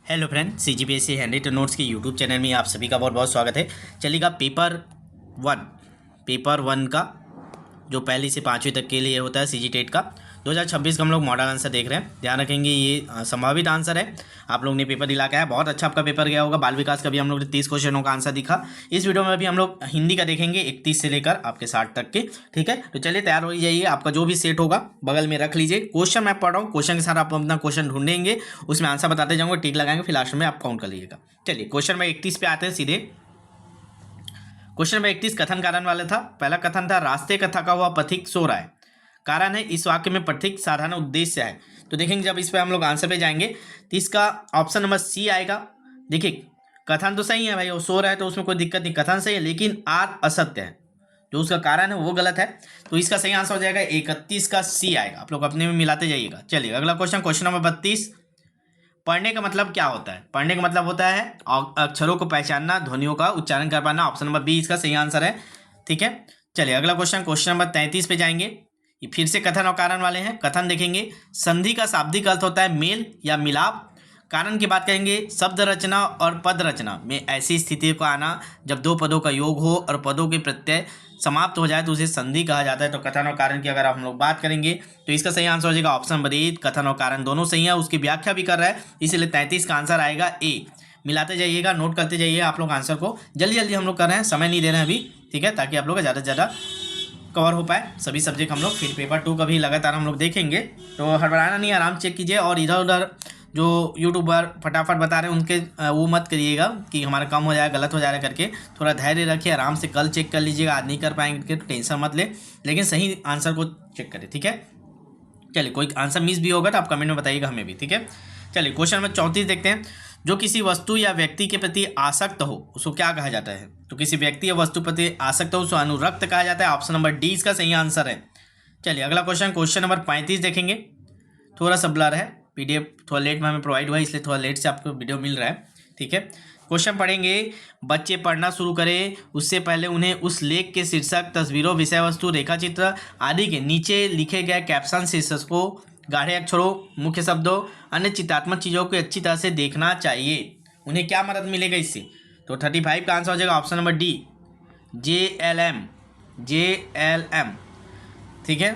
Hello friend, CGPSC handwritten notes के YouTube channel में आप सभी का बहुत बहुत स्वागत है। चलिएगा पेपर वन का जो पहली से पाँचवीं तक के लिए होता है CG टेट का 2026 का हम लोग मॉडल आंसर देख रहे हैं। ध्यान रखेंगे ये संभावित आंसर है। आप लोग ने पेपर दिला के आया, बहुत अच्छा आपका पेपर गया होगा। बाल विकास का भी हम लोग ने 30 क्वेश्चनों का आंसर दिखा। इस वीडियो में अभी हम लोग हिंदी का देखेंगे 31 से लेकर आपके 60 तक के। ठीक है, तो चलिए तैयार हो जाइए। आपका जो भी सेट होगा बगल में रख लीजिए। क्वेश्चन मैं पढ़ रहा हूँ, क्वेश्चन के साथ आप अपना क्वेश्चन ढूंढेंगे, उसमें आंसर बताते जाऊँगा, टिक लगाएंगे, फिर लास्ट में आप काउंट कर लीजिएगा। चलिए क्वेश्चन नंबर 31 पे आते हैं सीधे। क्वेश्चन नंबर 31 कथन कारण वाला था। पहला कथन था, रास्ते का थका हुआ पथिक सो रहा है। कारण है, इस वाक्य में पथिक साधारण उद्देश्य है। तो देखेंगे जब इस पे हम लोग आंसर पे जाएंगे तो इसका ऑप्शन नंबर सी आएगा। देखिए कथन तो सही है भाई, वो सो रहा है तो उसमें कोई दिक्कत नहीं, कथन सही है, लेकिन आर असत्य है, जो उसका कारण है वो गलत है। तो इसका सही आंसर हो जाएगा 31 का सी आएगा। आप लोग अपने में मिलाते जाइएगा। चलिए अगला क्वेश्चन, क्वेश्चन नंबर 32, पढ़ने का मतलब क्या होता है? पढ़ने का मतलब होता है अक्षरों को पहचानना, ध्वनियों का उच्चारण कर पाना। ऑप्शन नंबर बी इसका सही आंसर है। ठीक है, चलिए अगला क्वेश्चन, क्वेश्चन नंबर 33 पे जाएंगे। ये फिर से कथन और कारण वाले हैं। कथन देखेंगे, संधि का शाब्दिक अर्थ होता है मेल या मिलाप। कारण की बात करेंगे, शब्द रचना और पद रचना में ऐसी स्थिति को आना जब दो पदों का योग हो और पदों के प्रत्यय समाप्त हो जाए तो उसे संधि कहा जाता है। तो कथन और कारण की अगर हम लोग बात करेंगे तो इसका सही आंसर हो जाएगा ऑप्शन नंबर ए। कथन और कारण दोनों सही है, उसकी व्याख्या भी कर रहा है, इसलिए 33 का आंसर आएगा ए। मिलाते जाइएगा, नोट करते जाइए आप लोग आंसर को। जल्दी जल्दी हम लोग कर रहे हैं, समय नहीं दे रहे हैं अभी। ठीक है, ताकि आप लोग का ज़्यादा से ज़्यादा कवर हो पाए सभी सब्जेक्ट हम लोग। फिर पेपर 2 का भी लगातार हम लोग देखेंगे, तो हड़बड़ाना नहीं, आराम चेक कीजिए। और इधर उधर जो यूट्यूबर फटाफट बता रहे हैं उनके वो मत करिएगा कि हमारा कम हो जाएगा, गलत हो जाएगा करके। थोड़ा धैर्य रखिए, आराम से कल चेक कर लीजिएगा। आज नहीं कर पाएंगे तो टेंशन मत ले, लेकिन सही आंसर को चेक करें। ठीक है, चलिए कोई आंसर मिस भी होगा तो आप कमेंट में बताइएगा हमें भी। ठीक है, चलिए क्वेश्चन नंबर 34 देखते हैं। जो किसी वस्तु या व्यक्ति के प्रति आसक्त हो उसको क्या कहा जाता है? तो किसी व्यक्ति या वस्तु प्रति आसक्त हो उसको अनुरक्त कहा जाता है। ऑप्शन नंबर डी इसका सही आंसर है। चलिए अगला क्वेश्चन, क्वेश्चन नंबर 35 देखेंगे। थोड़ा सा ब्लर है, PDF थोड़ा लेट में हमें प्रोवाइड हुआ है, इसलिए थोड़ा लेट से आपको वीडियो मिल रहा है। ठीक है, क्वेश्चन पढ़ेंगे। बच्चे पढ़ना शुरू करें उससे पहले उन्हें उस लेख के शीर्षक, तस्वीरों, विषय वस्तु, रेखाचित्र आदि के नीचे लिखे गए कैप्शन शीर्षक को गाढ़े अक्षरों, मुख्य शब्दों, अन्य चित्रात्मक चीज़ों को अच्छी तरह से देखना चाहिए। उन्हें क्या मदद मिलेगा इससे? तो 35 का आंसर हो जाएगा ऑप्शन नंबर डी, JLM। ठीक है,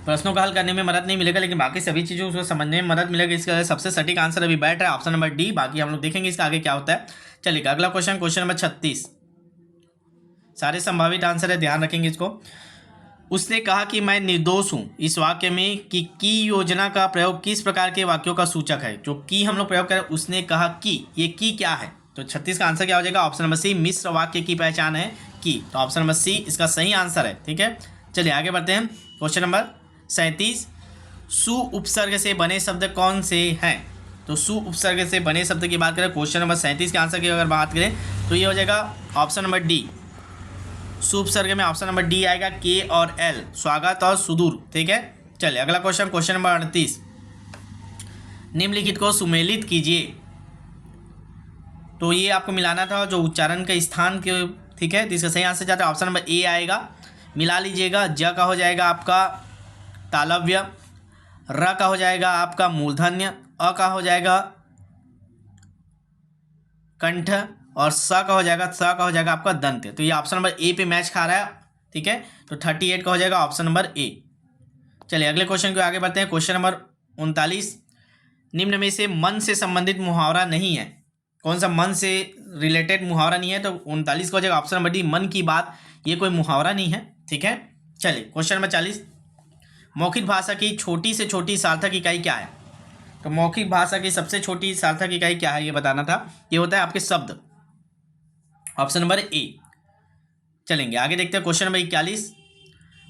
प्रश्नों का हल करने में मदद नहीं मिलेगा, लेकिन बाकी सभी चीज़ों को समझने में मदद मिलेगा। इसका सबसे सटीक आंसर अभी बैठ रहा है ऑप्शन नंबर डी। बाकी हम लोग देखेंगे इसका आगे क्या होता है। चलिए अगला क्वेश्चन, क्वेश्चन नंबर 36, सारे संभावित आंसर है, ध्यान रखेंगे इसको। उसने कहा कि मैं निर्दोष हूँ, इस वाक्य में की योजना का प्रयोग किस प्रकार के वाक्यों का सूचक है? जो की हम लोग प्रयोग करें, उसने कहा कि, ये की क्या है? तो 36 का आंसर क्या हो जाएगा? ऑप्शन नंबर सी, मिश्र वाक्य की पहचान है की। तो ऑप्शन नंबर सी इसका सही आंसर है। ठीक है, चलिए आगे बढ़ते हैं। क्वेश्चन नंबर 37, सु उपसर्ग से बने शब्द कौन से हैं? तो सु उपसर्ग से बने शब्द की बात करें, क्वेश्चन नंबर 37 के आंसर की अगर बात करें तो ये हो जाएगा ऑप्शन नंबर डी। सु उपसर्ग में ऑप्शन नंबर डी आएगा, के और एल, स्वागत और सुदूर। ठीक है, चलिए अगला क्वेश्चन, क्वेश्चन नंबर 38, निम्नलिखित को सुमेलित कीजिए। तो ये आपको मिलाना था जो उच्चारण के स्थान के। ठीक है, तो इसका सही आंसर जाता है ऑप्शन नंबर ए आएगा। मिला लीजिएगा। ज का हो जाएगा आपका तालव्य, र का हो जाएगा आपका मूर्धन्य, अ का हो जाएगा कंठ, और स का हो जाएगा आपका दंत। तो ये ऑप्शन नंबर ए पे मैच खा रहा है। ठीक है, तो 38 का हो जाएगा ऑप्शन नंबर ए। चलिए अगले क्वेश्चन को आगे बढ़ते हैं। क्वेश्चन नंबर 39, निम्न में से मन से संबंधित मुहावरा नहीं है। कौन सा मन से रिलेटेड मुहावरा नहीं है? तो 39 का हो जाएगा ऑप्शन नंबर डी, मन की बात। ये कोई मुहावरा नहीं है। ठीक है, चलिए क्वेश्चन नंबर 40, मौखिक भाषा की छोटी से छोटी सार्थक इकाई क्या है? तो मौखिक भाषा की सबसे छोटी सार्थक इकाई क्या है ये बताना था। ये होता है आपके शब्द, ऑप्शन नंबर ए। चलेंगे आगे देखते हैं। क्वेश्चन नंबर 41,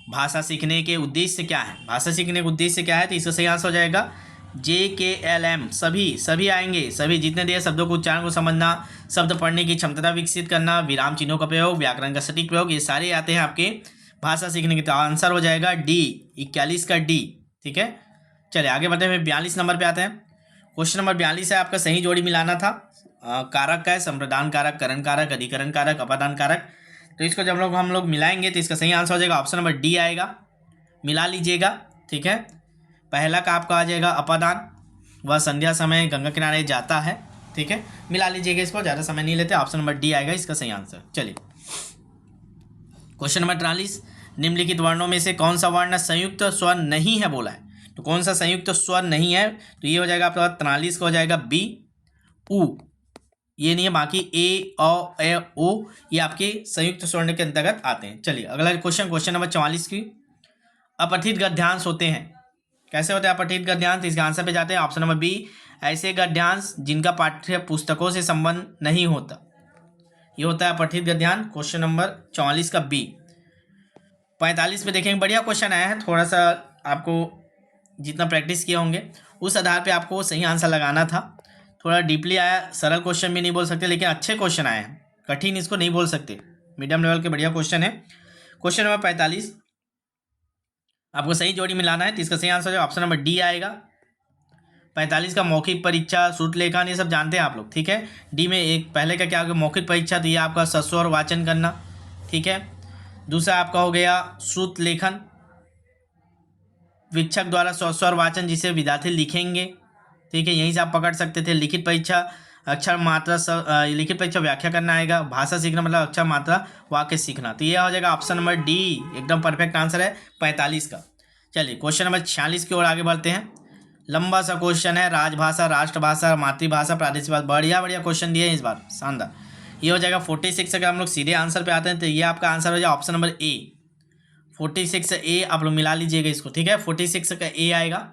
भाषा सीखने के उद्देश्य क्या है? भाषा सीखने के उद्देश्य क्या है? तो इसका सही आंसर हो जाएगा JKLM। सभी आएंगे, सभी जितने दिए शब्दों को उच्चारण को समझना, शब्द पढ़ने की क्षमता विकसित करना, विराम चिन्हों का प्रयोग, व्याकरण का सटीक प्रयोग, ये सारे आते हैं आपके भाषा सीखने के। तो आंसर हो जाएगा डी, 41 का डी। ठीक है, चलिए आगे बढ़ते हैं। 42 नंबर पे आते हैं। क्वेश्चन नंबर 42 है आपका, सही जोड़ी मिलाना था। कारक का है, संप्रदान कारक, करण कारक, अधिकरण कारक, अपादान कारक। तो इसको जब हम लोग मिलाएंगे तो इसका सही आंसर हो जाएगा ऑप्शन नंबर डी आएगा। मिला लीजिएगा। ठीक है, पहला का आपका आ जाएगा अपादान, वह संध्या समय गंगा किनारे जाता है। ठीक है, मिला लीजिएगा इसको, ज़्यादा समय नहीं लेते। ऑप्शन नंबर डी आएगा इसका सही आंसर। चलिए क्वेश्चन नंबर 43, निम्नलिखित वर्णों में से कौन सा वर्ण संयुक्त स्वर नहीं है बोला है। तो कौन सा संयुक्त स्वर नहीं है, तो ये हो जाएगा आपका 43 का हो जाएगा बी, उ, ये नहीं है। बाकी ए, औ, ए, ओ ये आपके संयुक्त स्वर्ण के अंतर्गत आते हैं। चलिए अगला क्वेश्चन नंबर 44 की, अपठित गद्यांश होते हैं। कैसे होते हैं अपठित गद्यांश, इसके आंसर पे जाते हैं। ऑप्शन नंबर बी, ऐसे गद्यांश जिनका पाठ्य पुस्तकों से संबंध नहीं होता, ये होता है अपठित गद्यांश। क्वेश्चन नंबर 44 का बी। 45 पे देखेंगे, बढ़िया क्वेश्चन आया है। थोड़ा सा आपको जितना प्रैक्टिस किए होंगे उस आधार पे आपको सही आंसर लगाना था। थोड़ा डीपली आया, सरल क्वेश्चन भी नहीं बोल सकते, लेकिन अच्छे क्वेश्चन आए हैं, कठिन इसको नहीं बोल सकते, मीडियम लेवल के बढ़िया क्वेश्चन है। क्वेश्चन नंबर 45, आपको सही जोड़ी मिलाना है, तो इसका सही आंसर ऑप्शन नंबर डी आएगा। 45 का मौखिक परीक्षा, श्रुत लेखन, ये सब जानते हैं आप लोग। ठीक है, डी में एक पहले का क्या हो गया, मौखिक परीक्षा, तो ये आपका सस्वर वाचन करना। ठीक है, दूसरा आपका हो गया श्रुत लेखन, शिक्षक द्वारा सस्वर वाचन जिसे विद्यार्थी लिखेंगे। ठीक है, यहीं से आप पकड़ सकते थे। लिखित परीक्षा, अक्षर मात्रा, लिखित परीक्षा व्याख्या करना आएगा। भाषा सीखना मतलब अक्षर मात्रा वाक्य सीखना, तो ये हो जाएगा ऑप्शन नंबर डी, एकदम परफेक्ट आंसर है 45 का। चलिए क्वेश्चन नंबर 46 की ओर आगे बढ़ते हैं। लंबा सा क्वेश्चन है, राजभाषा, राष्ट्रभाषा, मातृभाषा, प्रादेशिक भाषा, बढ़िया बढ़िया क्वेश्चन दिए हैं इस बार, शानदार। ये हो जाएगा 46। अगर हम लोग सीधे आंसर पे आते हैं तो ये आपका आंसर हो जाएगा ऑप्शन नंबर ए, 46 ए। आप लोग मिला लीजिएगा इसको। ठीक है, 46 का ए आएगा।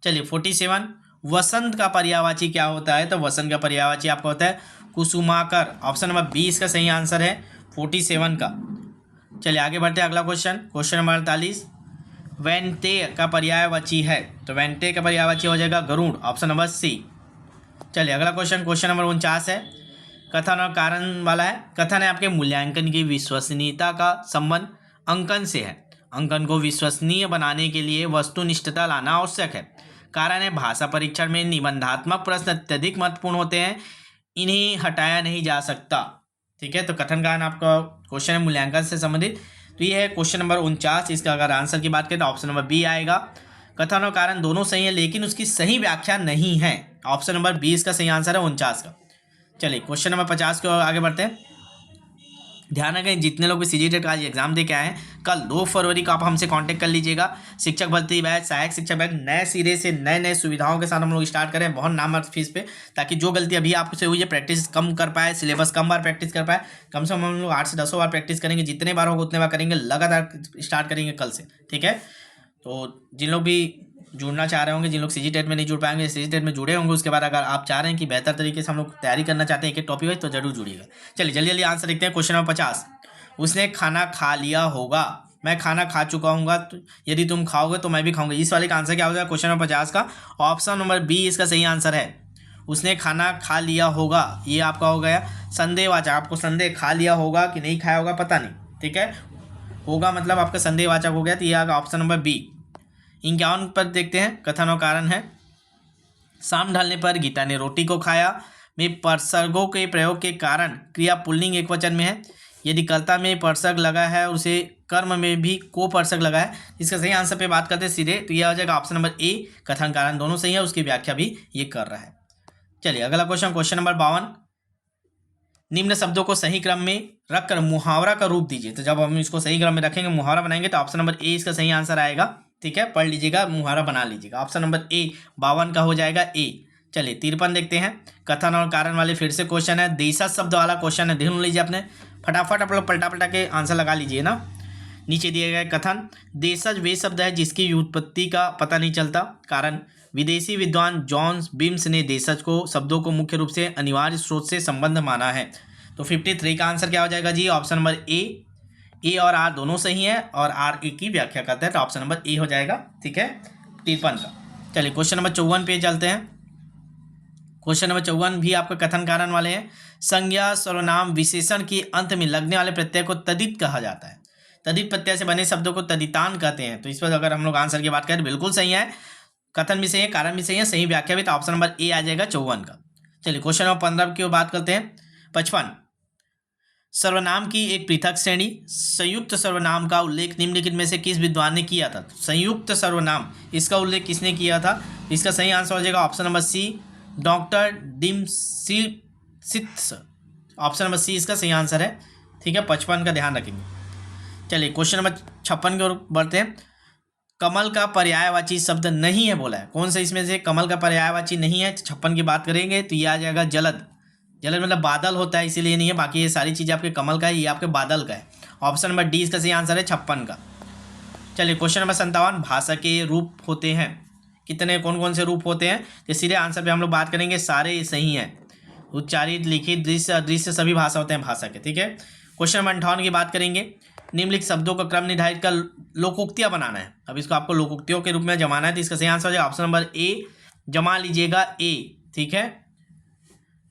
चलिए 47, वसंत का पर्यायवाची क्या होता है, तो वसंत का पर्यायवाची आपका होता है कुसुमाकर। ऑप्शन नंबर 20 का सही आंसर है 47 का। चलिए आगे बढ़ते हैं, अगला क्वेश्चन नंबर 48, वैंते का पर्यायवाची है, तो वैंते का पर्यायवाची हो जाएगा गरुड़। ऑप्शन नंबर सी। चलिए अगला क्वेश्चन नंबर 49 है, कथन और कारण वाला है। कथन है आपके मूल्यांकन की विश्वसनीयता का संबंध अंकन से है। अंकन को विश्वसनीय बनाने के लिए वस्तुनिष्ठता लाना आवश्यक है। कारण है भाषा परीक्षण में निबंधात्मक प्रश्न अत्यधिक महत्वपूर्ण होते हैं, इन्हें हटाया नहीं जा सकता। ठीक है, तो कथन कारण आपका क्वेश्चन है मूल्यांकन से संबंधित, तो ये है क्वेश्चन नंबर 49। इसका अगर आंसर की बात करें तो ऑप्शन नंबर बी आएगा। कथन और कारण दोनों सही है, लेकिन उसकी सही व्याख्या नहीं है। ऑप्शन नंबर 20 का सही आंसर है 49 का। चलिए क्वेश्चन नंबर 50 को आगे बढ़ते हैं। ध्यान रखें, जितने लोग भी सीजीटेट का आज एग्जाम दे के आए हैं, कल 2 फरवरी को आप हमसे कांटेक्ट कर लीजिएगा। शिक्षक भर्ती बैच, सहायक शिक्षक बैच, नए सिरे से नए सुविधाओं के साथ हम लोग स्टार्ट करें, बहुत नाम फीस पे, ताकि जो गलती अभी आपसे हुई है प्रैक्टिस कम कर पाए, सिलेबस कम बार प्रैक्टिस कर पाए। कम से कम हम लोग 8 से 10 बार प्रैक्टिस करेंगे, जितने बार होगा उतने बार करेंगे, लगातार स्टार्ट करेंगे कल से। ठीक है, तो जिन लोग भी जुड़ना चाह रहे होंगे, जिन लोग सीजीटेट में नहीं जुड़ पाएंगे, सीजीटेट में जुड़े होंगे, उसके बाद अगर आप चाह रहे हैं कि बेहतर तरीके से हम लोग तैयारी करना चाहते हैं एक एक टॉपिक वाइज, तो जरूर जुड़िएगा। चलिए जल्दी जल्दी आंसर देखते हैं। क्वेश्चन नंबर 50, उसने खाना खा लिया होगा, मैं खाना खा चुका हूँगा, तो यदि तुम खाओगे तो मैं भी खाऊंगा। इस वाले का आंसर क्या हो जाएगा क्वेश्चन नंबर 50 का, ऑप्शन नंबर बी इसका सही आंसर है। उसने खाना खा लिया होगा, ये आपका हो गया संदेहवाचक। आपको संदेह, खा लिया होगा कि नहीं खाया होगा पता नहीं। ठीक है, होगा मतलब आपका संदेहवाचक हो गया, तो ये आएगा ऑप्शन नंबर बी। 51 पर देखते हैं, कथन और कारण है। शाम ढलने पर गीता ने रोटी को खाया में परसर्गों के प्रयोग के कारण क्रिया पुल्लिंग एकवचन में है। यदि कर्ता में परसर्ग लगा है और उसे कर्म में भी को परसर्ग लगा है, इसका सही आंसर पे बात करते हैं सीधे, तो यह हो जाएगा ऑप्शन नंबर ए। कथन कारण दोनों सही है, उसकी व्याख्या भी ये कर रहा है। चलिए अगला क्वेश्चन नंबर 52, निम्न शब्दों को सही क्रम में रखकर मुहावरा का रूप दीजिए। तो जब हम इसको सही क्रम में रखेंगे, मुहावरा बनाएंगे, तो ऑप्शन नंबर ए इसका सही आंसर आएगा। ठीक है, पढ़ लीजिएगा, मुहावरा बना लीजिएगा। ऑप्शन नंबर ए 52 का हो जाएगा ए। चलिए 53 देखते हैं, कथन और कारण वाले फिर से क्वेश्चन है, देशज शब्द वाला क्वेश्चन है, ध्यान लीजिए अपने, फटाफट आप लोग पलटा के आंसर लगा लीजिए ना। नीचे दिए गए कथन, देशज वे शब्द है जिसकी व्युत्पत्ति का पता नहीं चलता। कारण, विदेशी विद्वान जॉन बिम्स ने देशज को शब्दों को मुख्य रूप से अनिवार्य स्रोत से संबंध माना है। तो 53 का आंसर क्या हो जाएगा जी, ऑप्शन नंबर ए और आर दोनों सही है, और आर ए की व्याख्या करता है, तो ऑप्शन नंबर ए हो जाएगा। ठीक है, 53 का। चलिए क्वेश्चन नंबर 54 पे चलते हैं। क्वेश्चन नंबर 54 भी आपके कथन कारण वाले हैं। संज्ञा सर्वनाम विशेषण के अंत में लगने वाले प्रत्यय को तदित कहा जाता है। तदित प्रत्यय से बने शब्दों को तदितान कहते हैं। तो इस पर अगर हम लोग आंसर की बात करें, बिल्कुल सही है, कथन भी सही है, कारण भी सही है, सही व्याख्या भी, तो ऑप्शन नंबर ए आ जाएगा 54 का। चलिए क्वेश्चन नंबर 15 की बात करते हैं। 55, सर्वनाम की एक पृथक श्रेणी। संयुक्त सर्वनाम का उल्लेख निम्नलिखित में से किस विद्वान ने किया था? संयुक्त सर्वनाम, इसका उल्लेख किसने किया था? इसका सही आंसर हो जाएगा ऑप्शन नंबर सी, डॉक्टर डिमसित्स। ऑप्शन नंबर सी इसका सही आंसर है। ठीक है, 55 का ध्यान रखेंगे। चलिए क्वेश्चन नंबर 56 की ओर बढ़ते हैं। कमल का पर्यायवाची शब्द नहीं है बोला है, कौन सा इसमें से कमल का पर्यायवाची नहीं है? 56 की बात करेंगे तो ये आ जाएगा जलद। जलद मतलब बादल होता है, इसीलिए नहीं है, बाकी ये सारी चीज़ें आपके कमल का है, ये आपके बादल का है। ऑप्शन नंबर डी इसका सही आंसर है 56 का। चलिए क्वेश्चन नंबर 57, भाषा के रूप होते हैं कितने, कौन कौन से रूप होते हैं? तो सीधे आंसर पे हम लोग बात करेंगे, सारे सही हैं। उच्चारित, लिखित, दृश्य, अदृश्य सभी भाषा होते हैं भाषा के। ठीक है, क्वेश्चन नंबर 58 की बात करेंगे। निम्नलिखित शब्दों का क्रम निर्धारित कर लोकोक्तियाँ बनाना है। अब इसको आपको लोकोक्तियों के रूप में जमाना है, तो इसका सही आंसर हो जाएगा ऑप्शन नंबर ए, जमा लीजिएगा ए। ठीक है,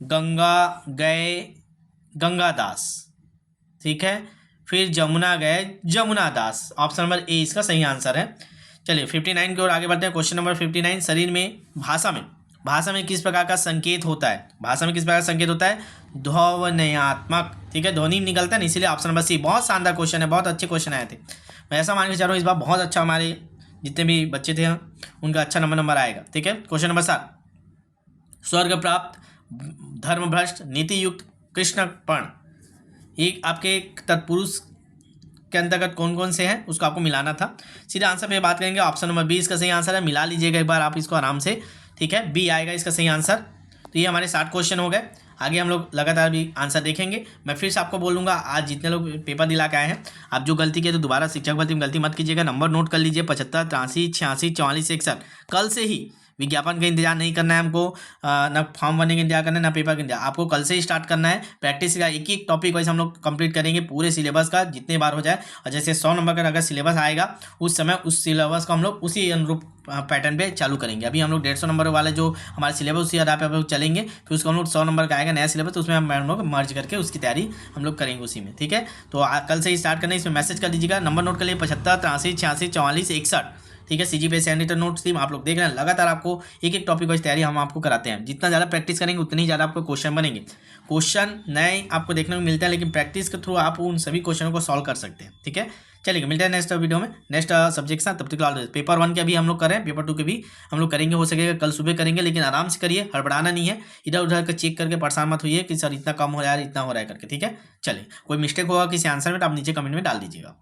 गंगा गए गंगादास। ठीक है, फिर जमुना गए जमुना दास। ऑप्शन नंबर ए इसका सही आंसर है। चलिए 59 की ओर आगे बढ़ते हैं। क्वेश्चन नंबर 59, शरीर में भाषा में किस प्रकार का संकेत होता है? भाषा में किस प्रकार का संकेत होता है? ध्वन्यात्मक। ठीक है, ध्वनि निकलता है ना, इसीलिए ऑप्शन नंबर सी। बहुत शानदार क्वेश्चन है, बहुत अच्छे क्वेश्चन आए थे। मैं ऐसा मान के चल रहा हूँ इस बार बहुत अच्छा हमारे जितने भी बच्चे थे उनका अच्छा नंबर आएगा। ठीक है, क्वेश्चन नंबर 7, स्वर्ग प्राप्त, धर्मभ्रष्ट, नीतियुक्त, कृष्णपर्ण, एक आपके तत्पुरुष के अंतर्गत कौन कौन से हैं उसको आपको मिलाना था। सीधे आंसर पे बात करेंगे, ऑप्शन नंबर बी इसका सही आंसर है। मिला लीजिएगा एक बार आप इसको आराम से। ठीक है, बी आएगा इसका सही आंसर। तो ये हमारे 60 क्वेश्चन हो गए। आगे हम लोग लगातार भी आंसर देखेंगे। मैं फिर से आपको बोलूँगा, आज जितने लोग पेपर दिला के आए हैं, आप जो गलती किए तो दोबारा शिक्षक भर्ती में गलती मत कीजिएगा। नंबर नोट कर लीजिए, 75, 83, 86, 44, 61। कल से ही विज्ञापन का इंतजार नहीं करना है हमको, ना फॉर्म भरने का इंतजार करना है, ना पेपर का इंतजार। आपको कल से ही स्टार्ट करना है। प्रैक्टिस का एक एक टॉपिक वाइज हम लोग कंप्लीट करेंगे, पूरे सिलेबस का जितने बार हो जाए। और जैसे 100 नंबर का अगर सिलेबस आएगा उस समय उस सिलेबस को हम लोग उसी अनुरूप पैटर्न पे चालू करेंगे। अभी हम लोग 150 नंबर वाले जो हमारे सिलेबस उसी आधार पे हम लोग चलेंगे, फिर उसको हम लोग 100 नंबर का आएगा नया सिलेबस, तो उसमें हम लोग मर्ज करके उसकी तैयारी हम लोग करेंगे उसी में। ठीक है, तो कल से ही स्टार्ट करना है। इसमें मैसेज कर दीजिएगा, नंबर नोट कर लिए 75, 83, 86, 44, 61। ठीक है, CGPSC सैनिटर नोट्स टीम आप लोग देख रहे हैं, लगातार आपको एक एक टॉपिक वाइज तैयारी हम आपको कराते हैं। जितना ज़्यादा प्रैक्टिस करेंगे उतनी ही ज़्यादा आपको क्वेश्चन बनेंगे। क्वेश्चन नए आपको देखने को मिलते हैं, लेकिन प्रैक्टिस के थ्रू आप उन सभी क्वेश्चनों को सॉल्व कर सकते हैं। ठीक है, चलिए मिलते हैं नेक्स्ट वीडियो में नेक्स्ट सब्जेक्ट के साथ। तब तक पेपर 1 के भी हम लोग करें, पेपर 2 के भी हम लोग करेंगे, हो सकेगा कल सुबह करेंगे, लेकिन आराम से करिए, हड़बड़ाना नहीं है। इधर उधर का चेक करके परेशान मत होइए कि सर इतना कम हो रहा है इतना हो रहा है करके। ठीक है, चलिए कोई मिस्टेक होगा किसी आंसर में तो आप नीचे कमेंट में डाल दीजिएगा।